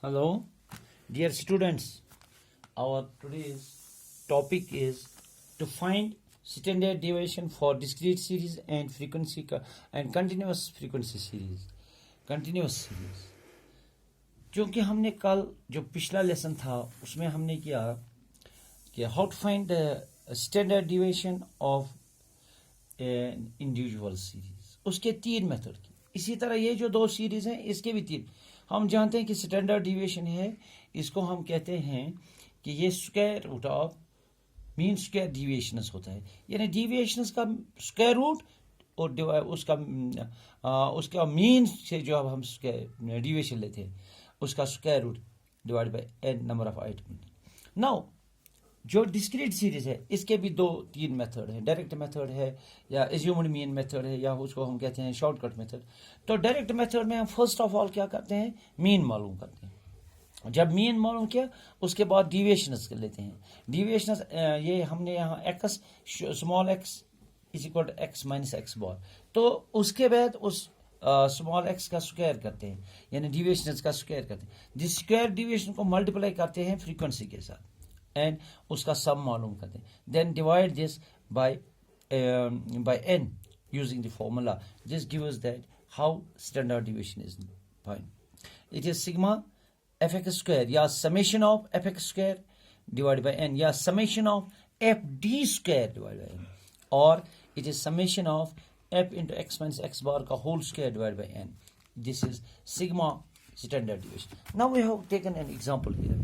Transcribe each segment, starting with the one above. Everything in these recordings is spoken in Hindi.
Hello, dear students. Our today's topic is to find standard deviation for discrete series and and continuous frequency series. Continuous series. क्योंकि हमने कल जो पिछला लेसन था उसमें हमने किया कि how to find the standard deviation of an individual series, उसके 3 मेथड की। इसी तरह ये जो 2 सीरीज हैं इसके भी 3। हम जानते हैं कि स्टैंडर्ड डिविएशन है, इसको हम कहते हैं कि ये square root of mean square deviations होता है, यानी डिविएशंस का स्क्वायर रूट और उसका मीन से जो अब हम डिविएशन लेते हैं उसका square root divide by N number of item. Now जो डिस्क्रीट सीरीज है इसके भी 2-3 मेथड है। डायरेक्ट मेथड है या एज्यूम्ड मीन मेथड है या उसको हम कहते हैं शॉर्टकट मेथड। तो डायरेक्ट मेथड में हम फर्स्ट ऑफ ऑल क्या करते हैं, मीन मालूम करते हैं। जब मीन मालूम किया उसके बाद डिविएशंस कर लेते हैं। डिविएशंस ये हमने यहाँ x small x is equal to x minus x bar, तो उसके बाद उस स्मॉल एक्स का स्क्वायर करते हैं, यानी डिविएशंस का स्क्वायर करते हैं। जिस स्क्वायर डिविएशन को मल्टीप्लाई करते हैं फ्रीक्वेंसी के साथ एंड उसका सम मालूम करते हैं। Then divide this by n using the formula. This gives us that how standard deviation is fine. It is sigma fx square या summation of fx square divided by n या summation of fd square divided by n, or it is summation of f into x minus x bar का whole square divided by n. This is sigma standard deviation. Now we have taken an example here.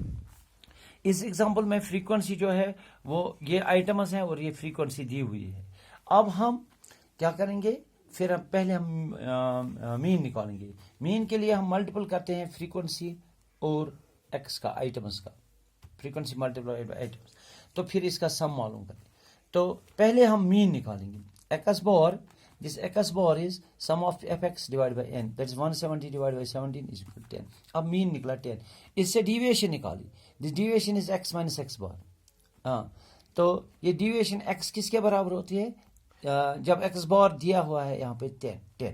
इस एग्जाम्पल में फ्रीक्वेंसी जो है वो ये आइटम्स हैं और ये फ्रीक्वेंसी दी हुई है। अब हम क्या करेंगे, फिर हम पहले हम मीन निकालेंगे। मीन के लिए हम मल्टीपल करते हैं फ्रीक्वेंसी और एक्स का, आइटम्स का, फ्रीक्वेंसी मल्टीप्लाई बाय आइटम्स, तो फिर इसका सम मालूम करते हैं। तो पहले हम मीन निकालेंगे। X bar, this x bar is sum of fx divided by n, that is 170 divided by 17 is equal to 10. अब मीन निकला 10, इससे डिविएशन निकाली। This deviation is x minus x bar. तो ये डिविएशन x किसके बराबर होती है, जब x बार दिया हुआ है यहाँ पे 10,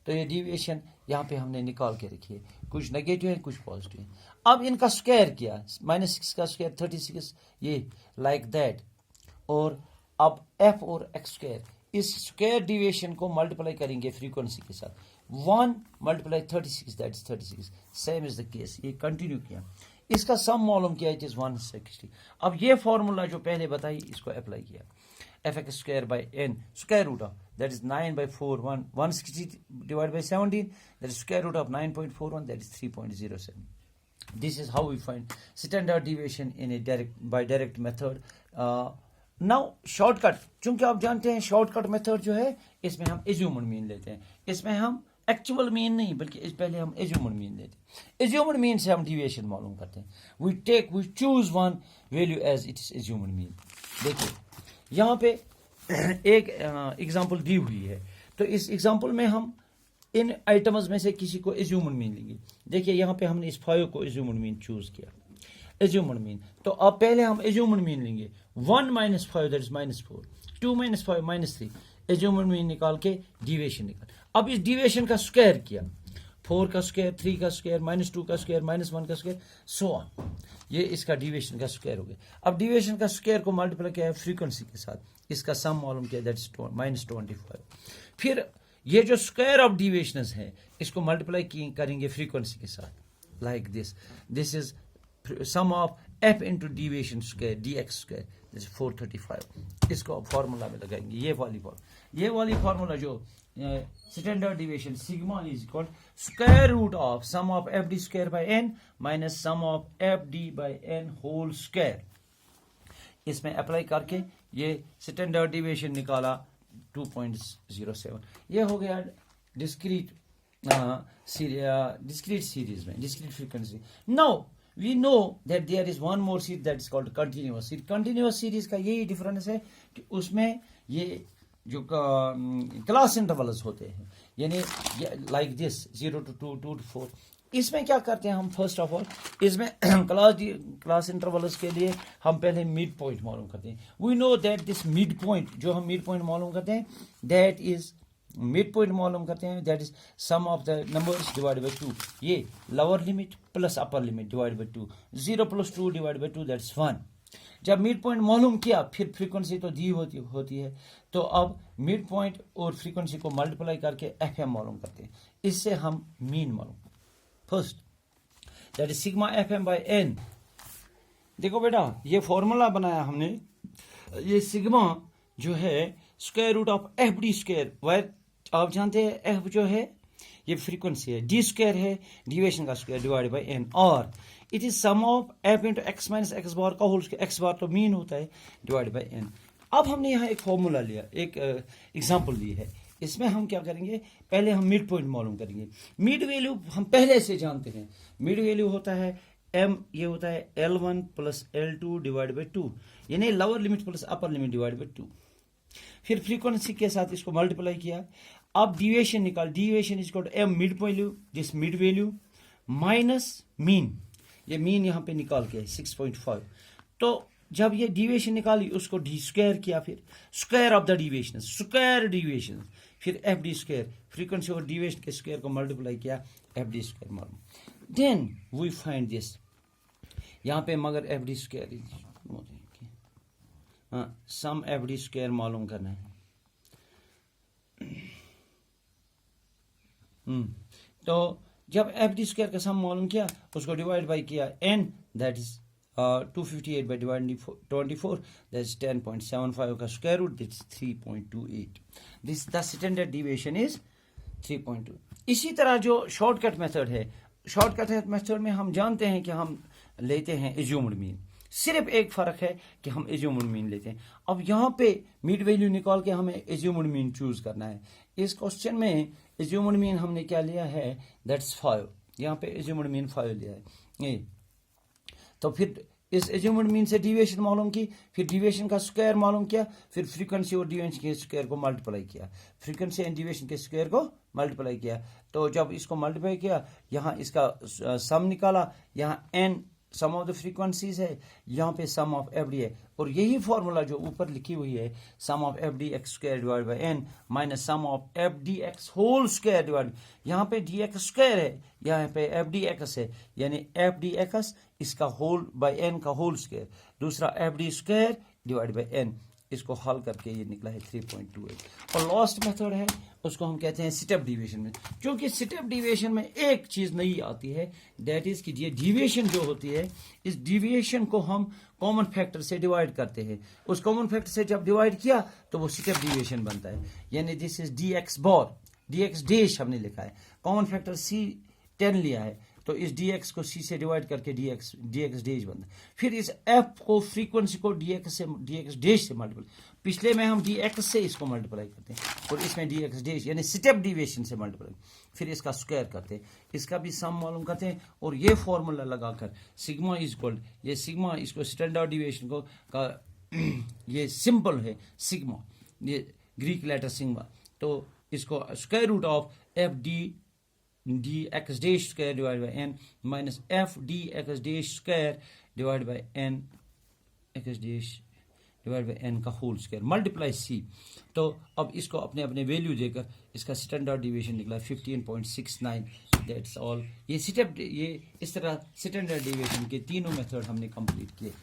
तो ये डिविएशन यहाँ पे हमने निकाल के रखी है। कुछ नेगेटिव है कुछ पॉजिटिव है। अब इनका स्क्वायर किया, -6 का स्क्वायर 36, ये लाइक दैट। और अब f और x स्क्वायर, इस स्क्वायर डिविएशन को मल्टीप्लाई करेंगे फ्रीक्वेंसी के साथ। 1 multiply 36 that is 36, same is the case. ये कंटिन्यू किया, इसका सम मालूम किया, इट इज 160। अब ये फॉर्मूला जो पहले बताई इसको अप्लाई किया, fx square by n square root of that is 9/4 160 divide by 17 that is square root of 9.41 that is 3.07। This is how we find standard deviation in a direct method. Now shortcut, चूंकि आप जानते हैं शॉर्टकट मेथड जो है इसमें हम एज्यूम्ड मीन लेते हैं। इसमें हम एक्चुअल मीन नहीं बल्कि पहले हम एज्यूम्ड मीन लेते हैं। एज्यूम्ड मीन से हम डिविएशन मालूम करते हैं। We choose one value as it is assumed mean. देखिए यहाँ पे एक एग्जांपल दी हुई है, तो इस एग्जांपल में हम इन आइटम्स में से किसी को एज्यूम्ड मीन लेंगे। देखिए यहाँ पे हमने इस 5 को एज्यूम्ड मीन चूज किया, एज्यूम्ड मीन। तो अब पहले हम एज्यूम्ड मीन लेंगे। 1 minus 5 that is -4, 2 minus 5 -3, assumed mean निकाल के डिविएशन निकाल। अब इस डिविएशन का स्क्वायर किया, 4 का स्क्वायर, 3 का स्क्वायर, -2 का स्क्वायर, -1 का स्क्वायर, सो ऑन। ये इसका डिविएशन का स्क्वायर हो गया। अब डिविएशन का स्क्वायर को मल्टीप्लाई किया फ्रीक्वेंसी के साथ, इसका सम मालूम किया दैट इज -25। फिर ये जो स्क्वायर ऑफ डिविएशंस है इसको मल्टीप्लाई करेंगे फ्रीक्वेंसी के साथ, like this is sum of f into deviation square dx square, जैसे 435। इसको फॉर्मूला में लगाएंगे, ये वाली फॉर्मूला जो standard deviation sigma is equal square root of sum of F D square by N minus sum of F D by N whole square. इसमें अप्लाई करके ये स्टैंडर्ड डिविएशन निकाला 2.07। ये हो गया डिस्क्रीट सीरीज में, discrete frequency. Now we know that there is one more series that is called continuous series. Continuous series का यही डिफरेंस है कि उसमें ये जो क्लास इंटरवल्स होते हैं, यानी लाइक दिस 0 to 2, 2 to 4। इसमें क्या करते हैं हम, फर्स्ट ऑफ ऑल इसमें क्लास इंटरवल्स के लिए हम पहले मिड पॉइंट मालूम करते हैं। We know that this mid point, जो हम मिड पॉइंट मालूम करते हैं, दैट इज मिड पॉइंट मालूम करते हैं, that is sum of the numbers divide by 2, ये lower limit plus upper limit divide by 2, 0 + 2 divide by 2 that's 1। जब मिड पॉइंट मालूम किया फिर फ्रीक्वेंसी तो दी होती है, तो अब मिड पॉइंट और फ्रीक्वेंसी को मल्टीप्लाई करके FM मालूम करते हैं, इससे हम मीन मालूम। First that is sigma FM by n। देखो बेटा ये फॉर्मूला बनाया हमने, ये सिग्मा जो है square root of FD square, वायर आप जानते हैं F जो है ये फ्रीक्वेंसी है, D स्क्वायर है डिविएशन का स्क्वायर डिवाइड बाई n, और it is sum of F into x minus x bar का होल स्क्वायर, x बार तो मीन होता है, डिवाइड बाई n। अब हमने यहाँ एक फॉर्मूला लिया, एक एग्जाम्पल ली है, इसमें हम क्या करेंगे, पहले हम मिड पॉइंट मालूम करेंगे। मिड वैल्यू हम पहले से जानते हैं, मिड वैल्यू होता है m, ये होता है L1 plus L2 divide by 2, यानी lower limit plus upper limit divide by 2। फिर फ्रीक्वेंसी के साथ इसको मल्टीप्लाई किया, अब डिविएशन निकाल, deviation is equal to m mid value, this mid value minus mean, ये मीन यहाँ पे निकाल के 6.5। तो जब ये डिविएशन निकाली उसको d स्क्वायर किया, फिर square of the deviation, square deviation, फिर FD स्क्वायर, फ्रीक्वेंसी और डिविएशन के स्क्वायर को मल्टीप्लाई किया, FD स्क्वायर मालूम। देन वी फाइंड दिस, यहाँ पे मगर FD स्क्वायर सम FD स्क्वायर मालूम करना है। तो जब FD स्क्वायर का सम मालूम किया उसको डिवाइड बाई किया n, that is 258 by divide 24, that is 10.75 का square root, that is 3.28। This the standard deviation is 3.2। इसी तरह जो शॉर्टकट मेथड है, शॉर्टकट मेथड में हम जानते हैं कि हम लेते हैं एज्यूम्ड मीन, सिर्फ एक फर्क है कि हम एज्यूम्ड मीन लेते हैं। अब यहाँ पे मिड वैल्यू निकाल के हमें एज्यूम्ड मीन चूज करना है। इस क्वेश्चन में एज्यूम्ड मीन हमने क्या लिया है, दैट्स 5, यहाँ पे एज्यूम्ड मीन 5 लिया है ये। तो फिर इस एज्यूम्ड मीन से डिविएशन मालूम की, फिर डिविएशन का स्क्वायर मालूम किया, फिर फ्रीक्वेंसी और डिविएशन के स्क्वायर को मल्टीप्लाई किया, फ्रीक्वेंसी एंड डिविएशन के स्क्वायर को मल्टीप्लाई किया। तो जब इसको मल्टीप्लाई किया, यहाँ इसका सम निकाला, यहाँ n sum of the frequencies है, यहाँ पे सम ऑफ FD है, और यही फॉर्मूला जो ऊपर लिखी हुई है, sum of FD x square divide by n minus sum of FD x whole square divide, यहाँ पे dx स्क्वायर है, यहाँ पे FD x है, यानी FD x इसका होल बाई n का होल स्क्वायर, दूसरा FD square divide by n, इसको हल करके ये निकला है 3.28। और लास्ट मेथड है उसको हम कहते हैं स्टेप डिविएशन में, क्योंकि स्टेप डिविएशन में एक चीज नई आती है, दैट इज कि ये डिविएशन जो होती है, इस डिविएशन को हम कॉमन फैक्टर से डिवाइड करते हैं, उस कॉमन फैक्टर से जब डिवाइड किया तो वो स्टेप डिविएशन बनता है, यानी this is dx bar, dx dash हमने लिखा है, कॉमन फैक्टर C10 लिया है, तो इस dx को c से डिवाइड करके dx डैश बनता है। फिर इस f को फ्रीक्वेंसी को dx डैश से मल्टीप्लाई, पिछले में हम dx से इसको मल्टीप्लाई करते हैं और इसमें dx डैश यानी स्टेप डिविएशन से मल्टीप्लाई, फिर इसका स्क्वायर करते हैं, इसका भी सम मालूम करते हैं, और ये फॉर्मूला लगाकर सिग्मा इज इक्वल, ये सिग्मा इसको स्टैंडर्ड डिविएशन को का ये सिंपल है सिग्मा, ये ग्रीक लेटर सिग्मा, तो इसको square root of FD dx dash square divide by n minus f dx dash square divide by n x dash divide by n का होल स्क्वायर मल्टीप्लाई c। तो अब इसको अपने अपने वैल्यू देकर इसका स्टैंडर्ड डिविएशन निकला 15.69, दैट्स ऑल। ये स्टेप, ये इस तरह स्टैंडर्ड डिविएशन के तीनों मेथड हमने कंप्लीट किए।